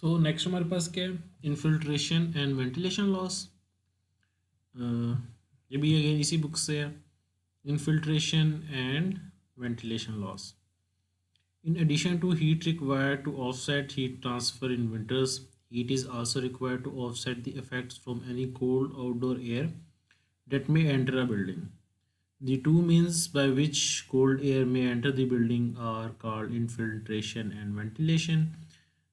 So next हमारे पास क्या है, इन्फिल्ट्रेशन एंड वेंटिलेशन लॉस। ये भी अगेन इसी बुक से है, infiltration and ventilation loss. In addition to heat required to offset heat transfer in winters, heat is also required to offset the effects from any cold outdoor air that may enter a building. The two means by which cold air may enter the building are called infiltration and ventilation.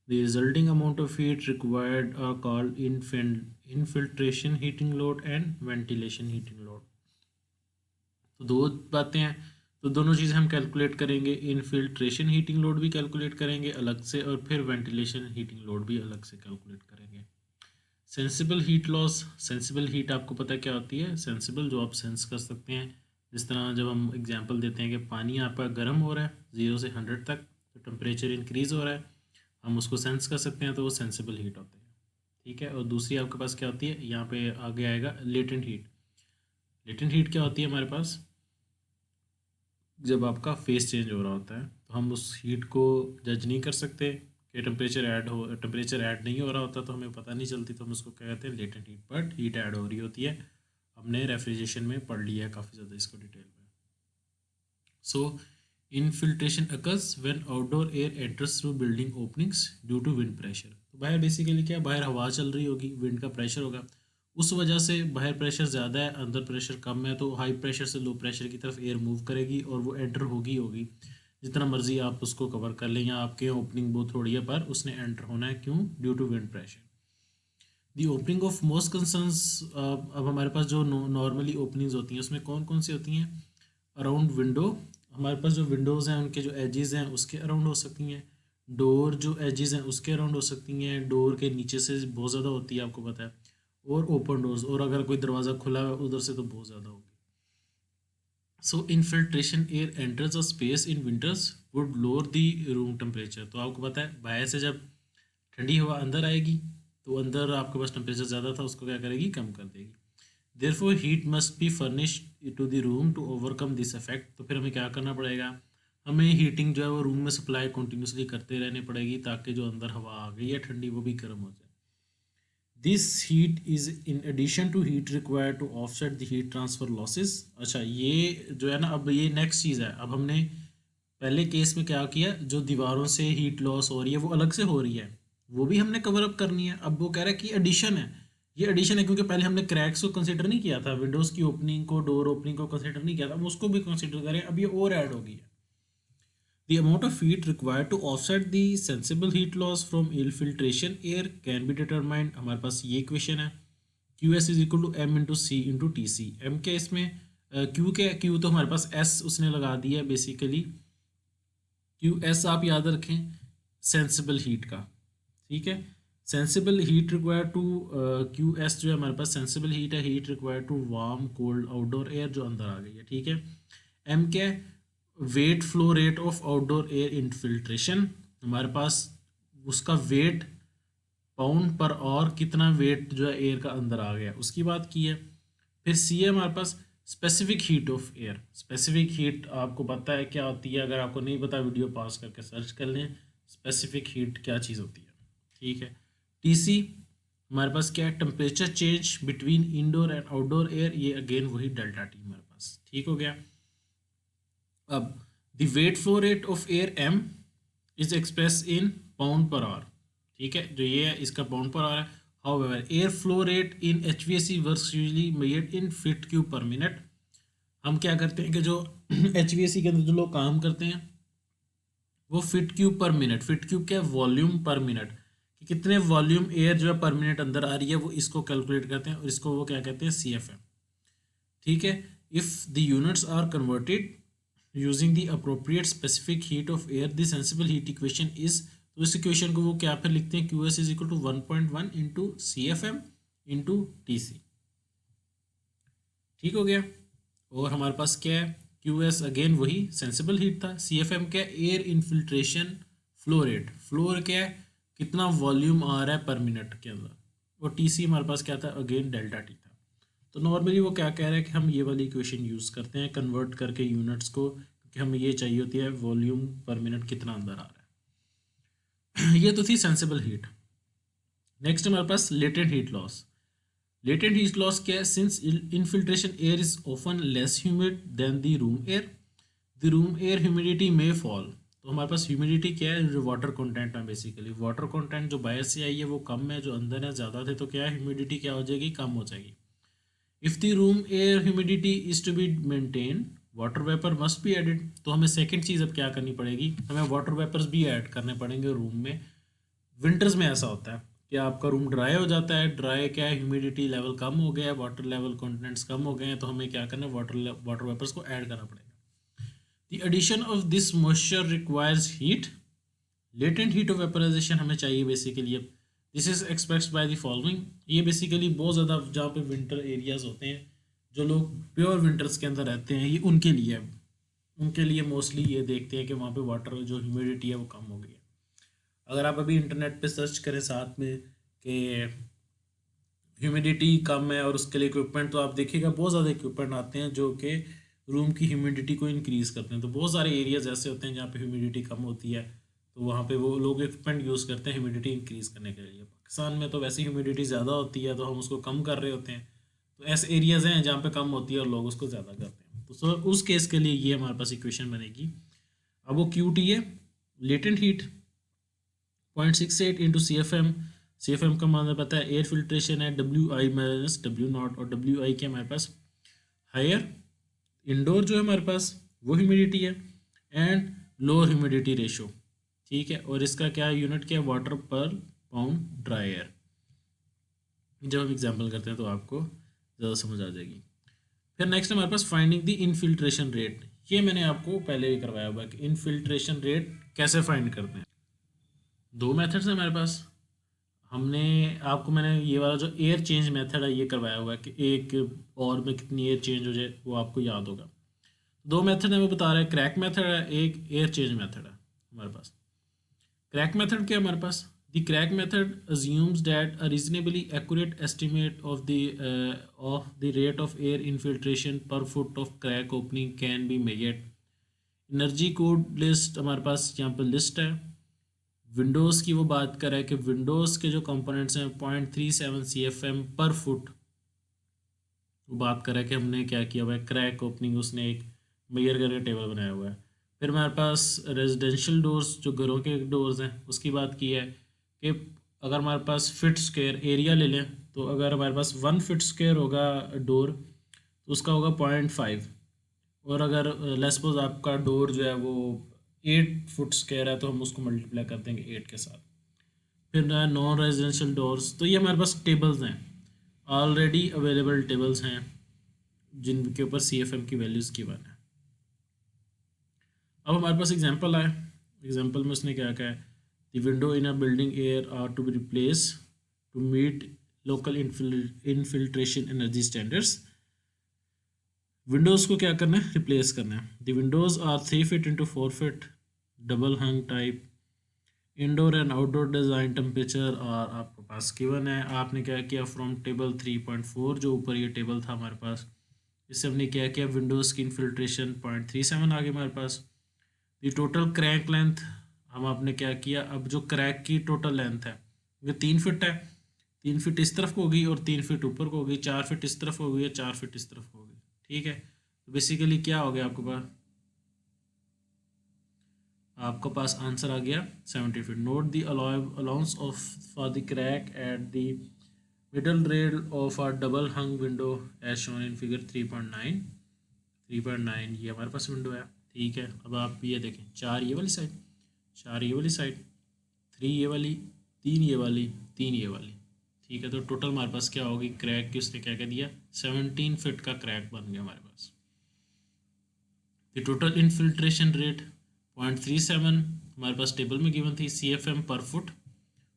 The resulting amount of heat required are called infiltration heating load and ventilation heating load. तो दो बातें हैं, तो दोनों चीज़ें हम calculate करेंगे, infiltration heating load भी कैलकुलेट करेंगे अलग से और फिर वेंटिलेशन हीटिंग लोड भी अलग से कैलकुलेट करेंगे। Sensible heat loss, sensible heat आपको पता क्या होती है, सेंसिबल जो आप सेंस कर सकते हैं, जिस तरह जब हम एग्जांपल देते हैं कि पानी आपका गर्म हो रहा है 0 से 100 तक, तो टेम्परेचर इंक्रीज़ हो रहा है, हम उसको सेंस कर सकते हैं, तो वो सेंसिबल हीट होते हैं। ठीक है, और दूसरी आपके पास क्या होती है, यहाँ पे आगे आएगा लेटेंट हीट। लेटेंट हीट क्या होती है हमारे पास, जब आपका फेस चेंज हो रहा होता है तो हम उस हीट को जज नहीं कर सकते कि टेम्परेचर ऐड नहीं हो रहा होता तो हमें पता नहीं चलती, तो हम उसको क्या कहते हैं, latent heat, but heat add हो रही होती है। हमने रेफ्रिजरेशन में पढ़ लिया है काफ़ी ज़्यादा इसको डिटेल में। So infiltration occurs when outdoor air enters through building openings due to wind pressure. तो बाहर बेसिकली क्या, बाहर हवा चल रही होगी, विंड का प्रेशर होगा, उस वजह से बाहर प्रेशर ज़्यादा है अंदर प्रेशर कम है, तो हाई प्रेशर से लो प्रेशर की तरफ एयर मूव करेगी और वो एंटर होगी। जितना मर्जी आप उसको कवर कर लें, या आपके ओपनिंग बहुत थोड़ी है पर उसने एंटर होना है, क्यों, due to wind pressure. The opening of most concerns, अब हमारे पास जो नॉर्मली ओपनिंग्स होती हैं उसमें कौन कौन सी होती हैं, अराउंड विंडो, हमारे पास जो विंडोज़ हैं उनके जो एजेस हैं उसके अराउंड हो सकती हैं, डोर जो एजेस हैं उसके अराउंड हो सकती हैं, डोर के नीचे से बहुत ज़्यादा होती है आपको पता है, और ओपन डोर्स, और अगर कोई दरवाज़ा खुला है उधर से तो बहुत ज़्यादा होगी। So infiltration air enters a space in winters would lower the room temperature. तो आपको पता है बाहर से जब ठंडी हवा अंदर आएगी तो अंदर आपके पास टेम्परेचर ज़्यादा था उसको क्या करेगी, कम कर देगी। Therefore heat must be furnished to the room to overcome this effect. तो फिर हमें क्या करना पड़ेगा, हमें हीटिंग जो है वो रूम में सप्लाई कंटिन्यूसली करते रहने पड़ेगी ताकि जो अंदर हवा आ गई है ठंडी वो भी गर्म हो जाए। This heat is in addition to heat required to offset the heat transfer losses. अच्छा, ये जो है ना, अब ये नेक्स्ट चीज़ है, अब हमने पहले केस में क्या किया, जो दीवारों से हीट लॉस हो रही है वो अलग से हो रही है, वो भी हमने कवर अप करनी है। अब वो कह रहा है कि एडिशन है, ये एडिशन है क्योंकि पहले हमने क्रैक्स को कंसिडर नहीं किया था, विंडोज़ की ओपनिंग को, डोर ओपनिंग को कंसिडर नहीं किया था, अब उसको भी कंसिडर करें, अब ये और ऐड होगी है। The amount of heat required to offset the sensible heat loss from infiltration air can be determined। हमारे पास ये इक्वेशन है, QS is equal to M into C into T C. M के इसमें Q के, Q तो हमारे पास S उसने लगा दिया है बेसिकली, QS आप याद रखें सेंसिबल हीट का, ठीक है, sensible heat require to, QS जो है हमारे पास सेंसिबल हीट है, heat require to warm cold outdoor air जो अंदर आ गई है, ठीक है। M क्या है, weight flow rate of outdoor air infiltration, हमारे पास उसका वेट पाउंड पर और कितना वेट जो है एयर का अंदर आ गया उसकी बात की है। फिर सी है हमारे पास specific heat of air. Specific heat आपको पता है क्या होती है, अगर आपको नहीं पता वीडियो पॉज करके सर्च कर लें स्पेसिफिक हीट क्या चीज़ होती है, ठीक है। टी सी हमारे पास क्या है, temperature change between indoor and outdoor air, ये अगेन वही डेल्टा टी हमारे पास, ठीक हो गया। अब the weight flow rate of air M is express in pound per hour, ठीक है, जो ये है इसका पाउंड पर आवर है। However air flow rate in HVAC works usually measured in feet cube पर मिनट। हम क्या करते हैं कि जो HVAC के अंदर जो लोग काम करते हैं वो फीट क्यूब पर मिनट, फीट क्यूब क्या है, वॉल्यूम पर मिनट, कि कितने वॉल्यूम एयर जो है पर मिनट अंदर आ रही है वो इसको कैलकुलेट करते हैं और इसको वो क्या कहते हैं, CFM, ठीक है। If the units are converted using the appropriate specific heat of air the sensible heat equation is, तो इस इक्वेशन को वो क्या फिर लिखते हैं, QS is equal to 1.1 into CFM into TC, ठीक हो गया। और हमारे पास क्या है, QS अगेन वही सेंसिबल हीट था, CFM क्या है, air infiltration flow rate, floor क्या है, कितना वॉल्यूम आ रहा है पर मिनट के अंदर, और TC हमारे पास क्या था, अगेन डेल्टा टी था। तो नॉर्मली वो क्या कह रहा है कि हम ये वाली इक्वेशन यूज़ करते हैं कन्वर्ट करके यूनिट्स को, क्योंकि हमें ये चाहिए होती है वॉल्यूम पर मिनट कितना अंदर आ रहा है। ये तो थी सेंसिबल हीट। नेक्स्ट हमारे पास latent heat loss. Latent heat loss क्या है? Since infiltration air is often less humid than the room air, the room air humidity में फॉल। तो हमारे पास ह्यूमिडिटी क्या है? जो वाटर कंटेंट है, बेसिकली वाटर कंटेंट जो बाहर से आई है वो कम है, जो अंदर है ज़्यादा थे, तो क्या है ह्यूमिडिटी क्या हो जाएगी? कम हो जाएगी। If the room air humidity is to be maintain water vapour must be added. तो हमें सेकेंड चीज़ अब क्या करनी पड़ेगी? हमें वाटर वेपर्स भी ऐड करने पड़ेंगे रूम में। विंटर्स में ऐसा होता है कि आपका रूम ड्राई हो जाता है, ड्राई क्या है? ह्यूमिडिटी लेवल कम हो गया है, वाटर लेवल कंटेंट्स कम हो गए हैं, तो हमें क्या करना है? वाटर वेपर्स को ऐड करना पड़ेगा। The addition of this moisture requires heat. Latent heat of vaporization हमें चाहिए बेसिकली। अब this is expressed by the following. ये बेसिकली बहुत ज़्यादा जहाँ पे विंटर एरियाज होते हैं, जो लोग प्योर विंटर्स के अंदर रहते हैं, ये उनके लिए है। उनके लिए मोस्टली ये देखते हैं कि वहाँ पे वाटर जो ह्यूमिडिटी है वो कम हो गई है। अगर आप अभी इंटरनेट पे सर्च करें साथ में कि ह्यूमिडिटी कम है और उसके लिए इक्विपमेंट, तो आप देखिएगा बहुत ज़्यादा इक्विपमेंट आते हैं जो कि रूम की ह्यूमिडिटी को इंक्रीज़ करते हैं। तो बहुत सारे एरियाज ऐसे होते हैं जहाँ पे ह्यूमिडिटी कम होती है, तो वहाँ पे वो लोग इक्विपमेंट यूज़ करते हैं ह्यूमिडिटी इंक्रीज़ करने के लिए। पाकिस्तान में तो वैसे ह्यूमिडिटी ज़्यादा होती है, तो हम उसको कम कर रहे होते हैं। तो ऐसे एरियाज़ हैं जहाँ पे कम होती है और लोग उसको ज़्यादा करते हैं। तो सर उस केस के लिए ये हमारे पास इक्वेशन बनेगी। अब वो क्यू टी है, latent heat 0.68 into CFM। CFM का मतलब पता है, एयर फिल्ट्रेशन है, WI - W0, और WI क्या हमारे पास? हायर इंडोर जो है हमारे पास वो ह्यूमिडिटी है, एंड लोअर ह्यूमिडिटी रेशो। ठीक है, और इसका क्या यूनिट क्या है? वाटर पर पाउंड ड्राई एयर। जब हम एग्जाम्पल करते हैं तो आपको ज़्यादा समझ आ जाएगी। फिर नेक्स्ट हमारे पास फाइंडिंग द इनफिल्ट्रेशन रेट। ये मैंने आपको पहले भी करवाया हुआ है कि इनफिल्ट्रेशन रेट कैसे फाइंड करते हैं। दो मेथड्स हैं हमारे पास। हमने आपको मैंने ये वाला जो एयर चेंज मेथड है ये करवाया हुआ है कि एक और में कितनी एयर चेंज हो जाए, वो आपको याद होगा। दो मेथड है वो बता रहा है, क्रैक मेथड है, एक एयर चेंज मेथड है हमारे पास। क्रैक मेथड क्या है हमारे पास? The crack method assumes that a reasonably accurate estimate of the rate of air infiltration per foot of crack opening can be measured। Energy code list हमारे पास यहाँ पर list है। विंडोज़ की वो बात कर रहा है कि विंडोज़ के जो कंपोनेंट्स हैं 0.37 CFM पर फुट, वो बात कर रहा है कि हमने क्या किया हुआ है? क्रैक ओपनिंग उसने एक मेजर करके टेबल बनाया हुआ है। फिर हमारे पास रेजिडेंशियल डोर्स जो घरों के डोर्स हैं उसकी बात की है कि अगर हमारे पास फिट स्क्वायर एरिया ले लें, तो अगर हमारे पास 1 फीट स्क्वायर होगा डोर, तो उसका होगा 0.5। और अगर लेट्स सपोज आपका डोर जो है वो 8 फुट स्क्वायर है, तो हम उसको मल्टीप्लाई कर देंगे 8 के साथ। फिर नॉन रेजिडेंशियल डोर्स, तो ये हमारे पास टेबल्स हैं, ऑलरेडी अवेलेबल टेबल्स हैं जिनके ऊपर CFM की वैल्यूज़ गिवन है। अब हमारे पास एग्जांपल है। एग्जांपल में उसने क्या कहा है? The window in a building air are to be replace to meet local infiltration energy standards. Windows को क्या करना है? रिप्लेस करना है। The windows are 3 feet into 4 feet double hung type. Indoor and outdoor design temperature और आपके पास given है। आपने क्या किया? फ्रॉम टेबल 3.4 जो ऊपर ये टेबल था हमारे पास, इससे हमने क्या किया? विंडोज़ की इनफिल्ट्रेशन 0.37 आ गई हमारे पास। ये टोटल क्रैक लेंथ हम आपने क्या किया? अब जो क्रैक की टोटल लेंथ है ये 3 फीट है, 3 फीट इस तरफ को होगी और 3 फीट ऊपर को होगी, 4 फीट इस तरफ हो गई है, 4 फीट इस तरफ को होगी। ठीक है, तो बेसिकली क्या हो गया आपके पास आंसर आ गया 70 feet. Note the allowance of for the crack at the middle rail of our double hung window as shown in figure 3.9। 3.9 ये हमारे पास विंडो है। ठीक है, अब आप ये देखें, 4 ये वाली साइड, 4 ये वाली साइड, 3 ये वाली, 3 ये वाली, 3 ये वाली। ठीक है, तो टोटल हमारे पास क्या होगी? क्रैक की उसने क्या कह दिया? 17 फीट का क्रैक बन गया हमारे पास। द टोटल इनफिल्ट्रेशन रेट 0.37 हमारे पास टेबल में गिवन थी, CFM पर फुट,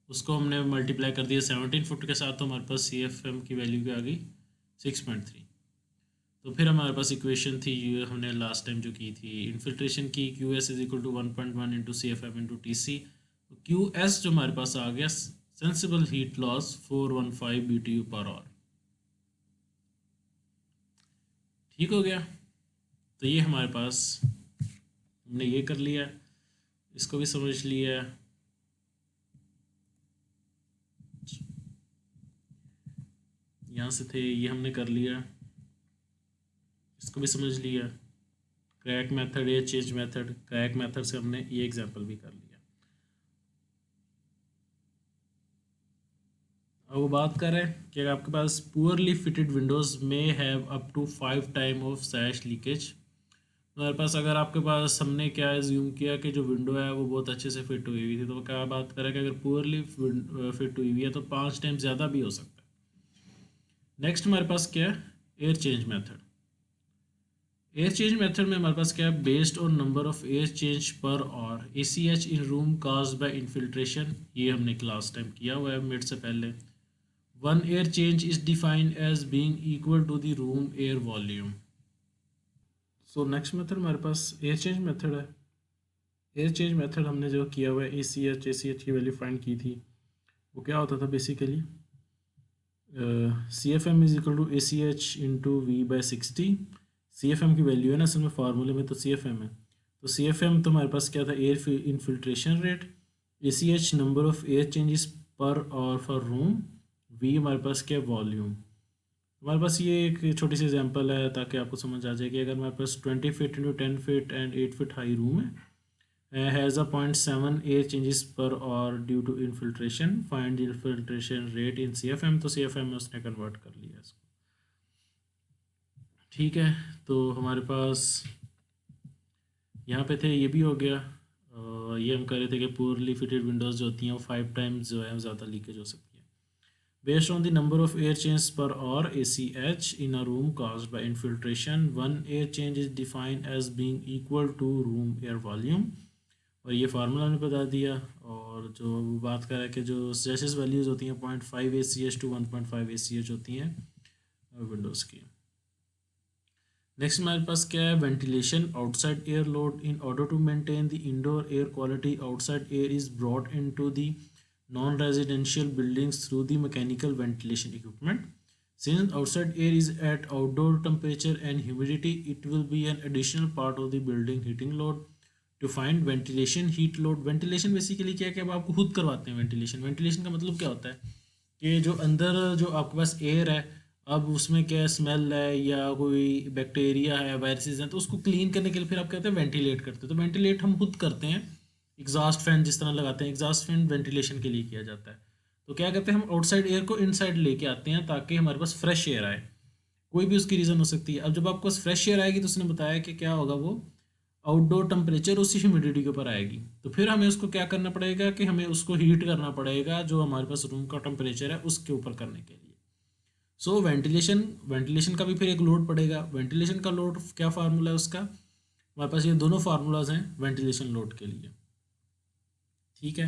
उसको हमने मल्टीप्लाई कर दिया 17 फुट के साथ, तो हमारे पास CFM की वैल्यू क्या आ गई? 6.3। तो फिर हमारे पास इक्वेशन थी ये हमने लास्ट टाइम जो की थी इनफिल्ट्रेशन की, QS is equal to 1.1 into CFM into TC। तो QS जो हमारे पास आ गया sensible heat loss 415 BTU per hour. ठीक हो गया, तो ये हमारे पास हमने ये कर लिया, इसको भी समझ लिया। यहाँ से थे, ये हमने कर लिया, इसको भी समझ लिया। Crack method, air change method, crack method से हमने ये एग्जांपल भी कर लिया। अब वो बात करें कि अगर आपके पास पुअरली फिटेड विंडोज़ में have up to 5 time of sash leakage. हमारे पास अगर आपके पास, हमने क्या एज्यूम किया कि जो विंडो है वो बहुत अच्छे से फिट हुई हुई थी, तो क्या बात करें कि अगर पुअरली फिट हुई हुई है तो 5 टाइम ज़्यादा भी हो सकता है। नेक्स्ट हमारे पास क्या है, air change method. Air change method में हमारे पास क्या है, based on number of air change पर और ACH in room caused by infiltration, ये हमने क्लास टाइम किया हुआ है मिड से पहले। One air change is defined as being equal to the room air volume. So next method हमारे पास एयर चेंज मेथड है। एयर चेंज मेथड हमने जो किया हुआ है, ACH की वैल्यू फाइंड की थी, वो क्या होता था basically, CFM is equal to ACH into V/60। CFM की वैल्यू है ना असल में, फार्मूले में तो CFM है, तो CFM तो हमारे पास क्या था, air infiltration rate. ACH number of air changes per और फॉर रूम। V हमारे पास क्या, वॉल्यूम। हमारे पास ये एक छोटी सी एग्जांपल है ताकि आपको समझ आ जाए कि अगर हमारे पास 20 feet into 10 feet and 8 feet high room है, has a 0.7 air changes per और due to infiltration, find infiltration rate in CFM, तो CFM में उसने कन्वर्ट कर लिया इसको। ठीक है, तो हमारे पास यहाँ पे थे, ये भी हो गया। ये हम कह रहे थे कि पुअरली फिटेड विंडोज़ जो होती हैं वो 5 टाइम्स जो है ज़्यादा लीकेज हो सकती है। Based on the number of air changes per hour ACH in a room caused by infiltration, one air change is defined as being equal to room air volume। और ये फार्मूला हमने बता दिया। और जो वो बात कर रहा है कि जो सजेशस वैल्यूज़ होती हैं 0.5 ACH टू 1.5 ACH होती हैं विंडोज़ की। नेक्स्ट हमारे पास क्या है, ventilation outside air load. In order to maintain the indoor air quality, outside air is brought into the non-residential buildings through the mechanical ventilation equipment. Since outside air is at outdoor temperature and humidity, it will be an additional part of the building heating load. To find ventilation heat load, ventilation basically क्या है कि अब आपको खुद करवाते हैं ventilation. Ventilation का मतलब क्या होता है कि जो अंदर जो आपके पास एयर है, अब उसमें क्या स्मेल है या कोई बैक्टीरिया है, वायरसेस हैं, तो उसको क्लीन करने के लिए फिर आप कहते हैं वेंटिलेट करते हैं। तो वेंटिलेट हम खुद करते हैं, एग्जॉस्ट फैन जिस तरह लगाते हैं, एग्जॉस्ट फैन वेंटिलेशन के लिए किया जाता है। तो क्या करते हैं, हम आउटसाइड एयर को इनसाइड लेके आते हैं ताकि हमारे पास फ्रेश एयर आए। कोई भी उसकी रीज़न हो सकती है। अब जब आपके पास फ्रेश एयर आएगी तो उसने बताया कि क्या होगा, वो आउटडोर टेम्परेचर उसी ह्यूमिडिटी के ऊपर आएगी, तो फिर हमें उसको क्या करना पड़ेगा कि हमें उसको हीट करना पड़ेगा जो हमारे पास रूम का टेम्परेचर है उसके ऊपर करने के लिए। सो वेंटिलेशन का भी फिर एक लोड पड़ेगा। वेंटिलेशन का लोड क्या फार्मूला है उसका, हमारे पास ये दोनों फार्मूलाज हैं वेंटिलेशन लोड के लिए। ठीक है,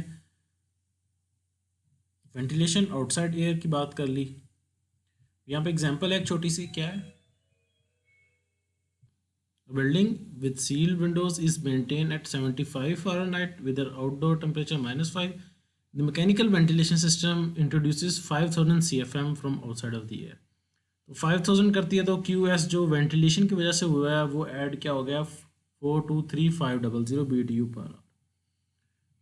वेंटिलेशन आउटसाइड एयर की बात कर ली। यहाँ पे एग्जांपल है एक छोटी सी, क्या है, building with sealed windows is maintain at 75 Fahrenheit with an outdoor temperature -5। The mechanical ventilation system introduces 5000 CFM from outside of the air। तो 5000 करती है तो QS जो वेंटिलेशन की वजह से हुआ है वो ऐड क्या हो गया, 423500 BTU पर।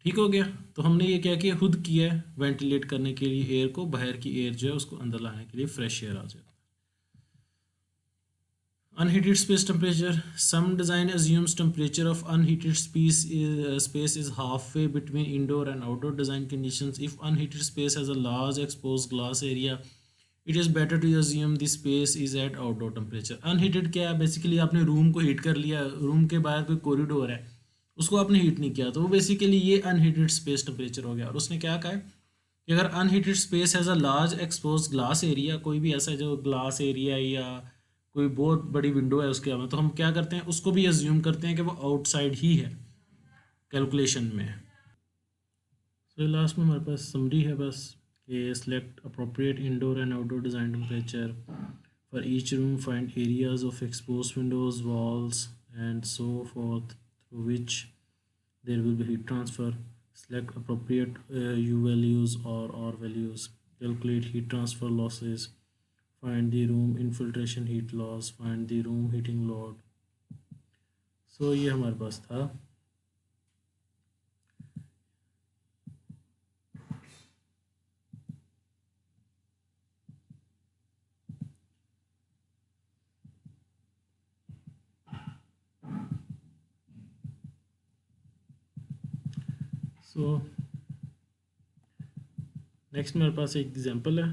ठीक हो गया। तो हमने ये क्या किया, खुद किया है वेंटिलेट करने के लिए एयर को, बाहर की एयर जो है उसको अंदर लाने के लिए फ्रेश एयर आ जाए। Unheated space temperature. Some design assumes temperature of unheated space is halfway between indoor and outdoor design conditions. If unheated space has a large exposed glass area, it is better to assume the space is at outdoor temperature। Unheated क्या है, basically आपने room को heat कर लिया, room के बाहर कोई corridor है उसको आपने हीट नहीं किया, तो वो बेसिकली ये अनहीटेड स्पेस टेम्परेचर हो गया। और उसने क्या कहा है कि अगर unheated space has a large expose glass area, कोई भी ऐसा जो ग्लास एरिया या कोई बहुत बड़ी विंडो है उसके में, तो हम क्या करते हैं, उसको भी एज्यूम करते हैं कि वो आउटसाइड ही है कैलकुलेशन में। तो लास्ट में हमारे पास समरी है बस, कि select appropriate indoor and outdoor design temperature for each room, find areas of expose Windows, walls and so forth through which there will be heat transfer। Select appropriate U values or R values, calculate heat transfer losses, find the room infiltration heat loss, find the room heating load। So ये हमारे पास था। So next मेरे पास एक example है।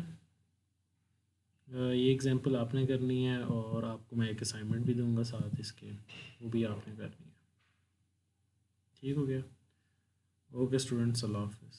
ये example आपने करनी है और आपको मैं एक असाइनमेंट भी दूंगा साथ इसके, वो भी आपने करनी है। ठीक हो गया? ओके स्टूडेंट्स, अल्लाह हाफिज़।